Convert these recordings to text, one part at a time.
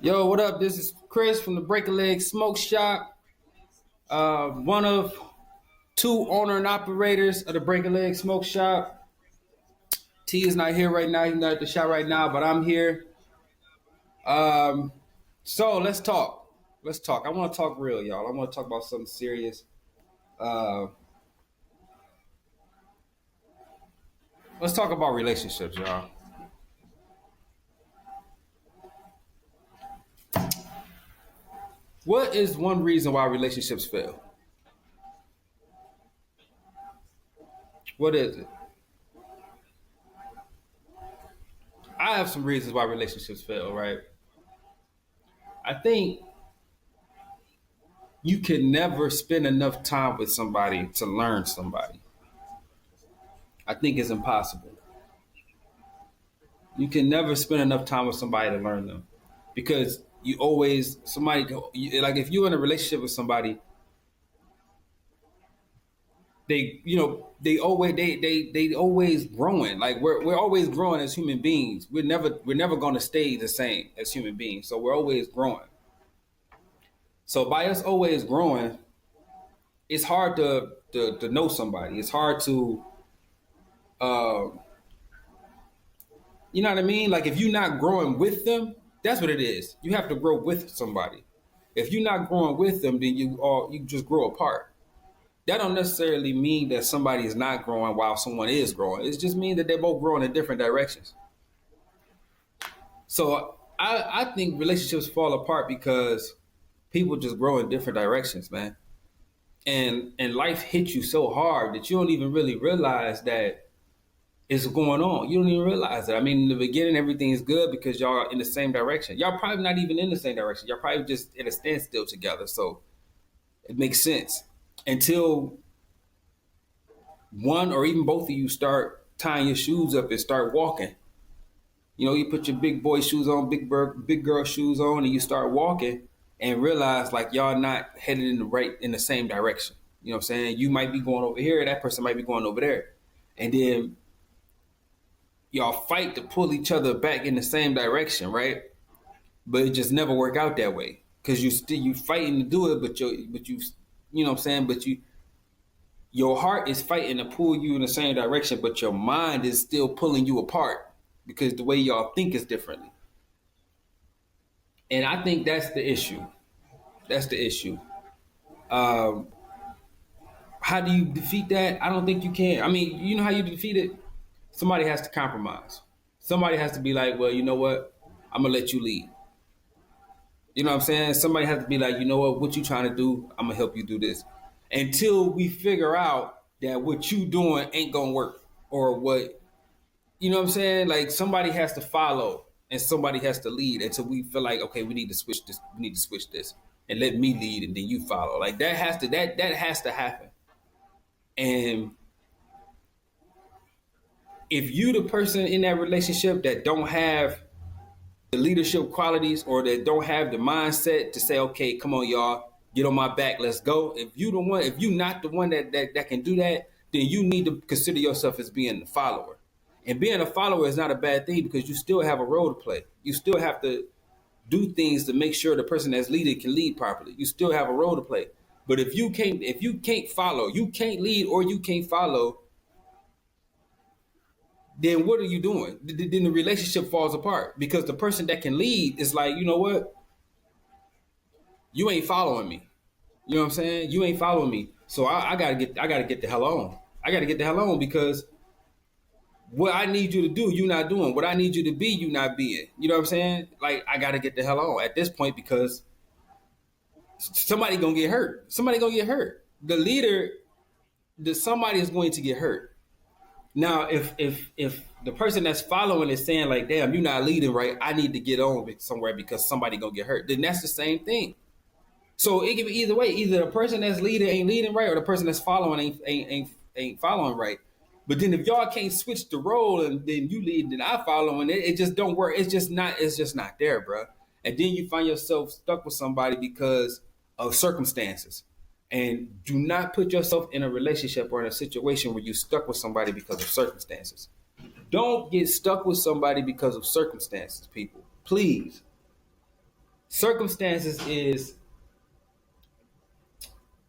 Yo, what up? This is Chris from the Break a Leg Smoke Shop. One of two owner and operators of the Break a Leg Smoke Shop. T is not here right now. He's not at the shop right now, but I'm here. Um, so let's talk. Let's talk. I want to talk real, y'all. I want to talk about something serious. Uh, let's talk about relationships, y'all. What is one reason why relationships fail? What is it? I have some reasons why relationships fail, right? I think you can never spend enough time with somebody to learn somebody. I think it's impossible. You can never spend enough time with somebody to learn them because you always somebody like if you're in a relationship with somebody, they always growing. Like we're always growing as human beings. We're never going to stay the same as human beings. So we're always growing. So by us always growing, it's hard to know somebody. It's hard to uh, you know what I mean? Like if you're not growing with them, that's what it is. You have to grow with somebody. If you're not growing with them, then you just grow apart. That don't necessarily mean that somebody is not growing while someone is growing. It just means that they're both growing in different directions. So I think relationships fall apart because people just grow in different directions, man. And life hits you so hard that you don't even really realize that is going on. You don't even realize it. I mean, in the beginning, everything is good because y'all are in the same direction. Y'all probably not even in the same direction. Y'all probably just in a standstill together. So it makes sense until one or even both of you start tying your shoes up and start walking. You know, you put your big boy shoes on, big girl shoes on, and you start walking and realize like y'all not headed in the same direction. You know what I'm saying? You might be going over here, that person might be going over there. And then y'all fight to pull each other back in the same direction, right? But it just never work out that way because you fighting to do it, you know what I'm saying, but your heart is fighting to pull you in the same direction, but your mind is still pulling you apart because the way y'all think is differently. And I think that's the issue. That's the issue. Um, how do you defeat that? I don't think you can. I mean, you know how you defeat it? Somebody has to compromise. Somebody has to be like, well, you know what? I'm gonna let you lead. You know what I'm saying? Somebody has to be like, you know what you trying to do? I'm gonna help you do this. Until we figure out that what you doing ain't gonna work. Or what you know what I'm saying? Like somebody has to follow and somebody has to lead until we feel like, okay, we need to switch this. And let me lead and then you follow. Like that has to happen. And if you the person in that relationship that don't have the leadership qualities or that don't have the mindset to say, okay, come on, y'all, get on my back, let's go. If you not the one that can do that, then you need to consider yourself as being a follower. And being a follower is not a bad thing because you still have a role to play. You still have to do things to make sure the person that's leading can lead properly. You still have a role to play. But if you can't follow, you can't lead or you can't follow, then what are you doing? Then the relationship falls apart because the person that can lead is like, you know what? You ain't following me. You know what I'm saying? You ain't following me. So I gotta get the hell on. I gotta get the hell on because what I need you to do, you not doing. What I need you to be, you not being. You know what I'm saying? Like I gotta get the hell on at this point because somebody gonna get hurt. Somebody gonna get hurt. The leader, somebody is going to get hurt. Now, if the person that's following is saying like, "Damn, you're not leading right. I need to get on somewhere because somebody gonna get hurt," then that's the same thing. So it can be either way. Either the person that's leading ain't leading right, or the person that's following ain't following right. But then if y'all can't switch the role and then you lead and I follow, and it just don't work. It's just not there, bro. And then you find yourself stuck with somebody because of circumstances. And do not put yourself in a relationship or in a situation where you're stuck with somebody because of circumstances. Don't get stuck with somebody because of circumstances, people. Please. Circumstances is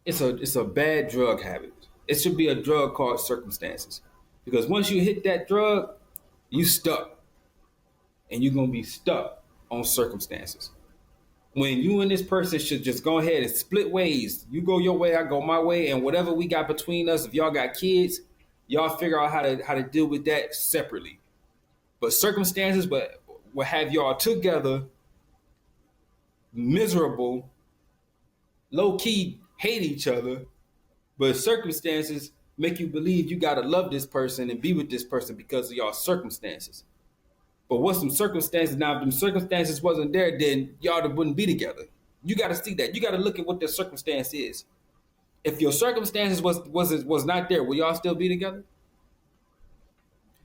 it's a bad drug habit. It should be a drug called circumstances. Because once you hit that drug, you stuck. And you're gonna be stuck on circumstances. When you and this person should just go ahead and split ways. You go your way, I go my way, and whatever we got between us, if y'all got kids, y'all figure out how to deal with that separately. But circumstances, but will have y'all together, miserable, low key, hate each other. But circumstances make you believe you gotta love this person and be with this person because of y'all circumstances. But what's some circumstances now? If them circumstances wasn't there, then y'all wouldn't be together. You got to see that. You got to look at what the circumstance is. If your circumstances was not there, will y'all still be together?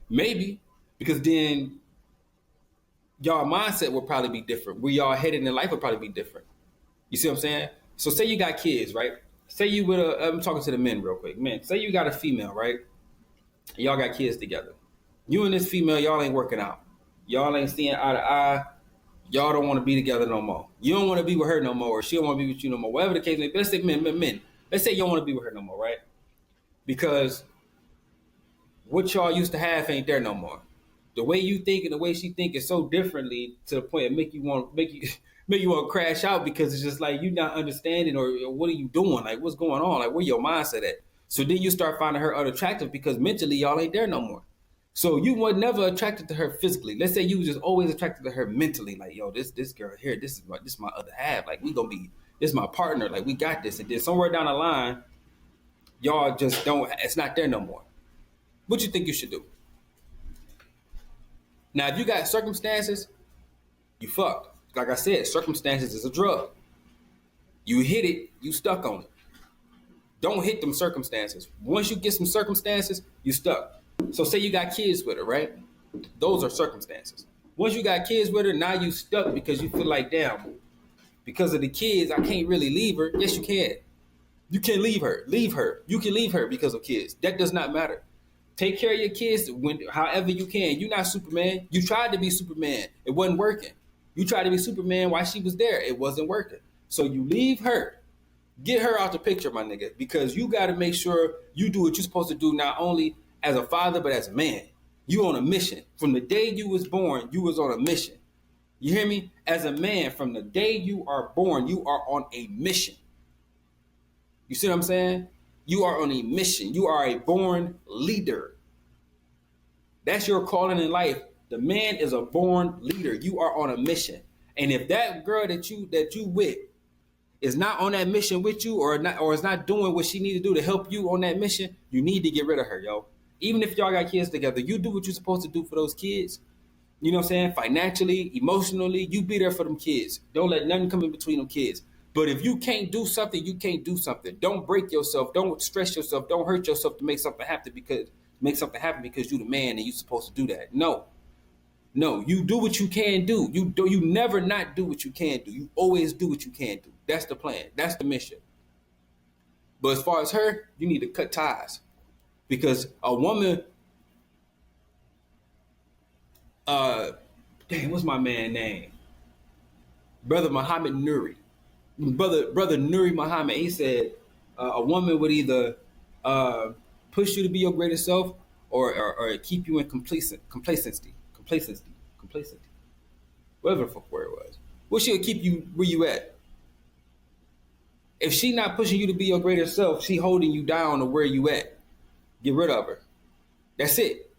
Maybe, because then y'all mindset would probably be different. Where y'all headed in life would probably be different. You see what I'm saying? So say you got kids, right? Say you with a. I'm talking to the men real quick. Men, say you got a female, right? Y'all got kids together. You and this female, y'all ain't working out. Y'all ain't seeing eye to eye. Y'all don't want to be together no more. You don't want to be with her no more, or she don't want to be with you no more. Whatever the case may be. Let's say men. Let's say you don't want to be with her no more, right? Because what y'all used to have ain't there no more. The way you think and the way she think is so differently to the point it make you want make you want to crash out because it's just like you not understanding or what are you doing? Like what's going on? Like where your mindset at? So then you start finding her unattractive because mentally y'all ain't there no more. So you were never attracted to her physically. Let's say you was just always attracted to her mentally. Like, yo, this girl here, this is my other half. Like we gonna be this is my partner. Like we got this. And then somewhere down the line, y'all just don't. It's not there no more. What you think you should do? Now, if you got circumstances, you fucked. Like I said, circumstances is a drug. You hit it, you stuck on it. Don't hit them circumstances. Once you get some circumstances, you stuck. So say you got kids with her, right? Those are circumstances. Once you got kids with her, now you stuck because you feel like, damn, because of the kids, I can't really leave her. Yes, you can. You can leave her. Leave her. You can leave her because of kids. That does not matter. Take care of your kids however you can. You're not Superman. You tried to be Superman. It wasn't working. You tried to be Superman while she was there. It wasn't working. So you leave her. Get her out the picture, my nigga, because you got to make sure you do what you're supposed to do, not only as a father, but as a man. You on a mission. From the day you was born, you was on a mission. You hear me? As a man, from the day you are born, you are on a mission. You see what I'm saying? You are on a mission. You are a born leader. That's your calling in life. The man is a born leader. You are on a mission. And if that girl that you with is not on that mission with you or is not doing what she need to do to help you on that mission, you need to get rid of her, yo. Even if y'all got kids together, you do what you're supposed to do for those kids. You know what I'm saying? Financially, emotionally, you be there for them kids. Don't let nothing come in between them kids. But if you can't do something, you can't do something. Don't break yourself. Don't stress yourself. Don't hurt yourself to make something happen because you're the man and you're supposed to do that. No. No, you do what you can do. You never not do what you can do. You always do what you can do. That's the plan. That's the mission. But as far as her, you need to cut ties. Because a woman, what's my man name? Brother Muhammad Nuri. Brother Nuri Muhammad, he said a woman would either push you to be your greatest self or keep you in complacency. Whatever the fuck word it was. Well, she'll keep you where you at. If she not pushing you to be your greater self, she holding you down to where you at. Get rid of her. That's it.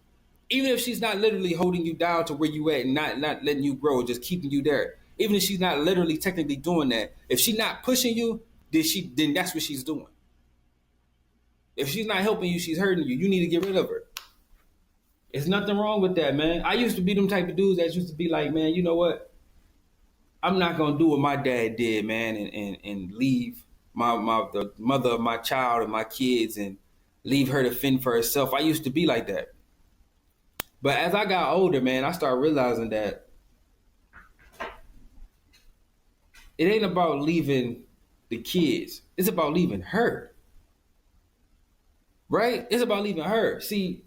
Even if she's not literally holding you down to where you at and not letting you grow, just keeping you there. Even if she's not literally technically doing that, if she's not pushing you, then that's what she's doing. If she's not helping you, she's hurting you. You need to get rid of her. There's nothing wrong with that, man. I used to be them type of dudes that used to be like, man, you know what? I'm not gonna do what my dad did, man, and leave the mother of my child and my kids and leave her to fend for herself. I used to be like that. But as I got older, man, I started realizing that it ain't about leaving the kids. It's about leaving her. Right? It's about leaving her. See,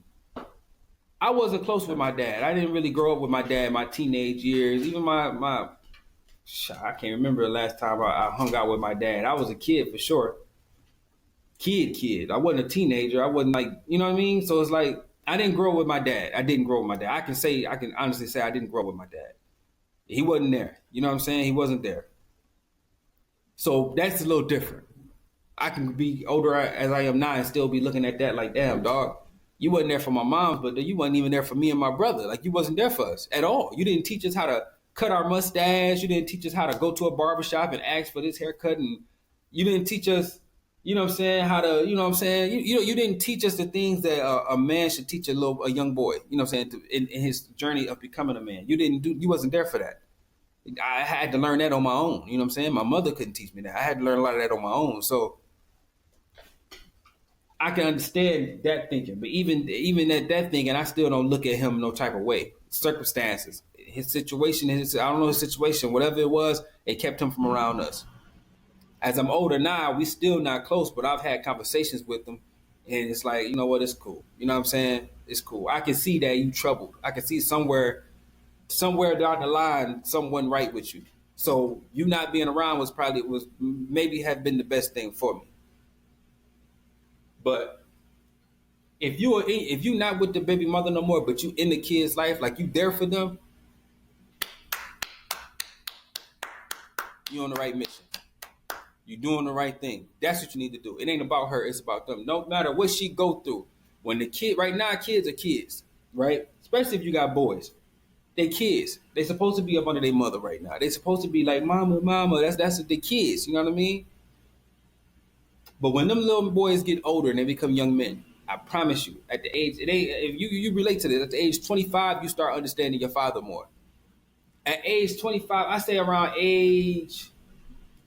I wasn't close with my dad. I didn't really grow up with my dad in my teenage years. Even my I can't remember the last time I hung out with my dad. I was a kid for sure. Kid. I wasn't a teenager. I wasn't like, you know what I mean? So it's like, I didn't grow up with my dad. I didn't grow up with my dad. I can honestly say I didn't grow up with my dad. He wasn't there. You know what I'm saying? He wasn't there. So that's a little different. I can be older as I am now and still be looking at that like, damn, dog, you wasn't there for my mom, but you wasn't even there for me and my brother. Like, you wasn't there for us at all. You didn't teach us how to cut our mustache. You didn't teach us how to go to a barbershop and ask for this haircut. And you didn't teach us, you know what I'm saying, how to, you know what I'm saying? You didn't teach us the things that a man should teach a young boy, you know what I'm saying, in his journey of becoming a man. You wasn't there for that. I had to learn that on my own. You know what I'm saying? My mother couldn't teach me that. I had to learn a lot of that on my own. So I can understand that thinking, but even at that thinking, I still don't look at him no type of way. Circumstances, his situation, I don't know his situation, whatever it was, it kept him from around us. As I'm older now, we still not close, but I've had conversations with him, and it's like, you know what, it's cool. You know what I'm saying? It's cool. I can see that you troubled. I can see somewhere down the line, someone right with you. So you not being around was maybe have been the best thing for me. But if you not with the baby mother no more, but you in the kid's life, like you there for them, you on the right mission. You doing the right thing. That's what you need to do. It ain't about her, it's about them. No matter what she go through. When the kid right now, kids are kids, right? Especially if you got boys. They kids. They supposed to be up under their mother right now. They supposed to be like, mama. That's what they kids. You know what I mean? But when them little boys get older and they become young men, I promise you, at the age, it ain't, if you relate to this, at the age 25, you start understanding your father more. At age 25, I say around age,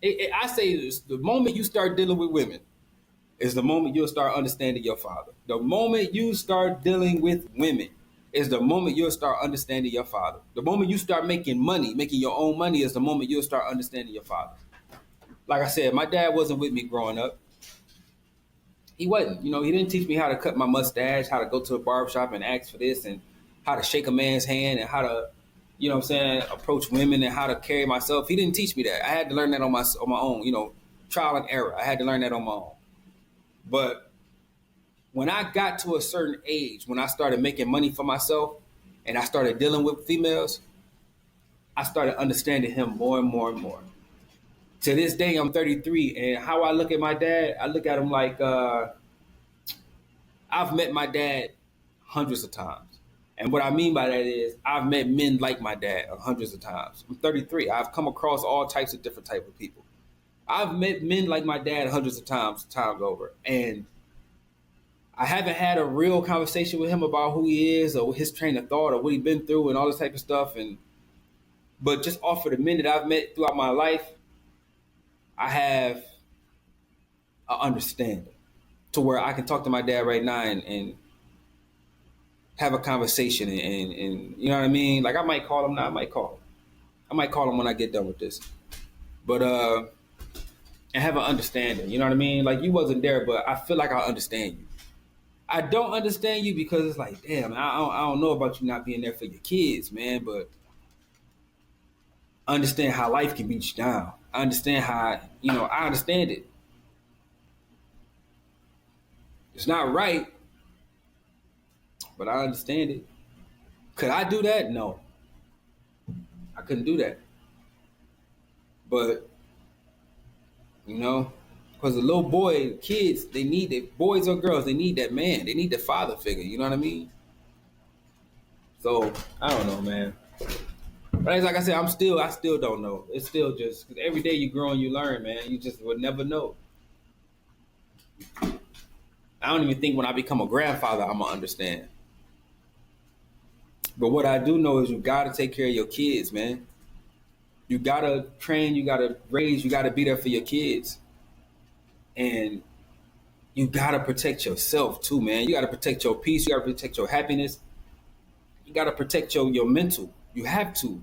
I say this, the moment you start dealing with women is the moment you'll start understanding your father. The moment you start dealing with women is the moment you'll start understanding your father. The moment you start making money, making your own money is the moment you'll start understanding your father. Like I said, my dad wasn't with me growing up. He wasn't. You know, he didn't teach me how to cut my mustache, how to go to a barbershop and ask for this, and how to shake a man's hand, and how to, you know what I'm saying, approach women, and how to carry myself. He didn't teach me that. I had to learn that on my own, you know, trial and error. I had to learn that on my own. But when I got to a certain age, when I started making money for myself and I started dealing with females, I started understanding him more and more and more. To this day, I'm 33, and how I look at my dad, I look at him like I've met my dad hundreds of times. And what I mean by that is I've met men like my dad hundreds of times. I'm 33. I've come across all types of different type of people. I've met men like my dad hundreds of times over. And I haven't had a real conversation with him about who he is or his train of thought or what he's been through and all this type of stuff. And but just off of the men that I've met throughout my life, I have an understanding to where I can talk to my dad right now and have a conversation and you know what I mean? Like I might call him now, I might call him. I might call him when I get done with this. But and have an understanding, you know what I mean? Like you wasn't there, but I feel like I understand you. I don't understand you because it's like, damn, I don't know about you not being there for your kids, man, but I understand how life can beat you down. I understand how, you know, I understand it. It's not right, but I understand it. Could I do that? No, I couldn't do that. But you know, because the little boy, kids, they need it. Boys or girls, they need that man. They need the father figure. You know what I mean? So I don't know, man. But like I said, I still don't know. It's still just because every day you grow and you learn, man. You just would never know. I don't even think when I become a grandfather, I'm gonna understand. But what I do know is you gotta take care of your kids, man. You gotta train, you gotta raise, you gotta be there for your kids, and you gotta protect yourself too, man. You gotta protect your peace. You gotta protect your happiness. You gotta protect your mental. You have to.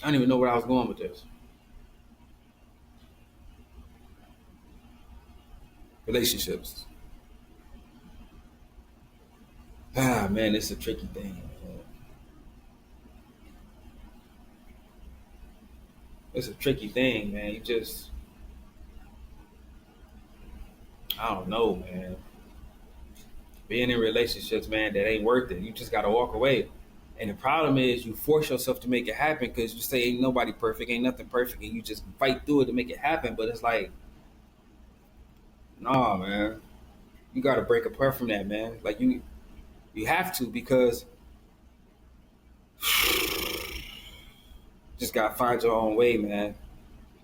I don't even know where I was going with this. Relationships. Ah, man, it's a tricky thing. It's a tricky thing, man. You just, I don't know, man. Being in relationships, man, that ain't worth it. You just gotta walk away. And the problem is you force yourself to make it happen because you say ain't nobody perfect, ain't nothing perfect, and you just fight through it to make it happen. But it's like, nah, man. You gotta break apart from that, man. Like you have to because just gotta find your own way, man.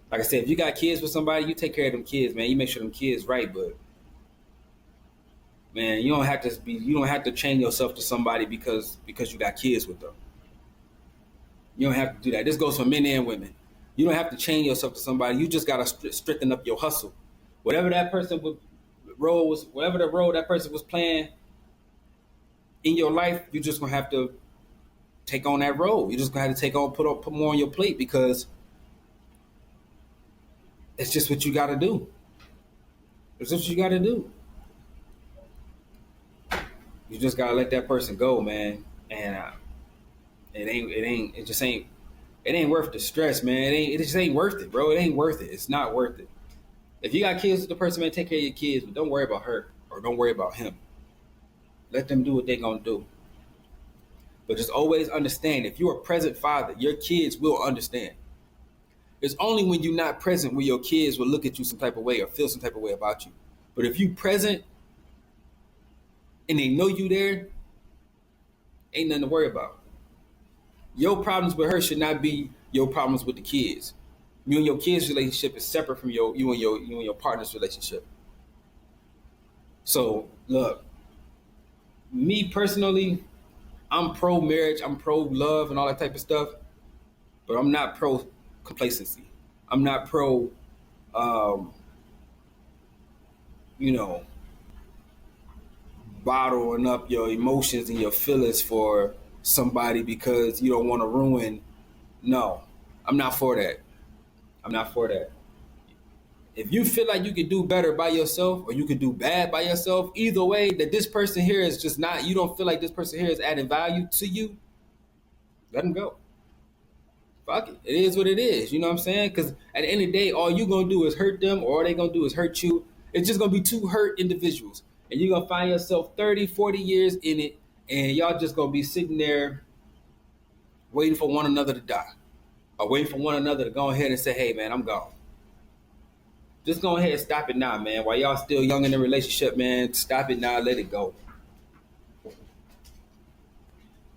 Like I said, if you got kids with somebody, you take care of them kids, man. You make sure them kids right, but man, you don't have to chain yourself to somebody because you got kids with them. You don't have to do that. This goes for men and women. You don't have to chain yourself to somebody. You just gotta strengthen up your hustle. Whatever that person would role was, whatever the role that person was playing in your life, you just gonna have to take on that role. You just gonna have to put more on your plate because it's just what you gotta do. It's just what you gotta do. You just gotta let that person go, man. And it ain't worth the stress, man. It just ain't worth it, bro. It ain't worth it. It's not worth it. If you got kids with the person, man, take care of your kids, but don't worry about her or don't worry about him. Let them do what they gonna do. But just always understand, if you're a present father, your kids will understand. It's only when you're not present where your kids will look at you some type of way or feel some type of way about you. But if you present and they know you there, ain't nothing to worry about. Your problems with her should not be your problems with the kids. You and your kids' relationship is separate from you and your partner's relationship. So look, me personally, I'm pro marriage, I'm pro love and all that type of stuff, but I'm not pro complacency. I'm not pro, um, you know, bottling up your emotions and your feelings for somebody because you don't want to ruin. No, I'm not for that. I'm not for that. If you feel like you can do better by yourself or you can do bad by yourself, either way, that this person here is just not, you don't feel like this person here is adding value to you, let them go. Fuck it. It is what it is. You know what I'm saying? Because at the end of the day, all you're going to do is hurt them or all they're going to do is hurt you. It's just going to be two hurt individuals. And you're going to find yourself 30, 40 years in it. And y'all just going to be sitting there waiting for one another to die. Or waiting for one another to go ahead and say, hey, man, I'm gone. Just go ahead and stop it now, man. While y'all still young in the relationship, man, stop it now. Let it go.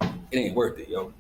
It ain't worth it, yo.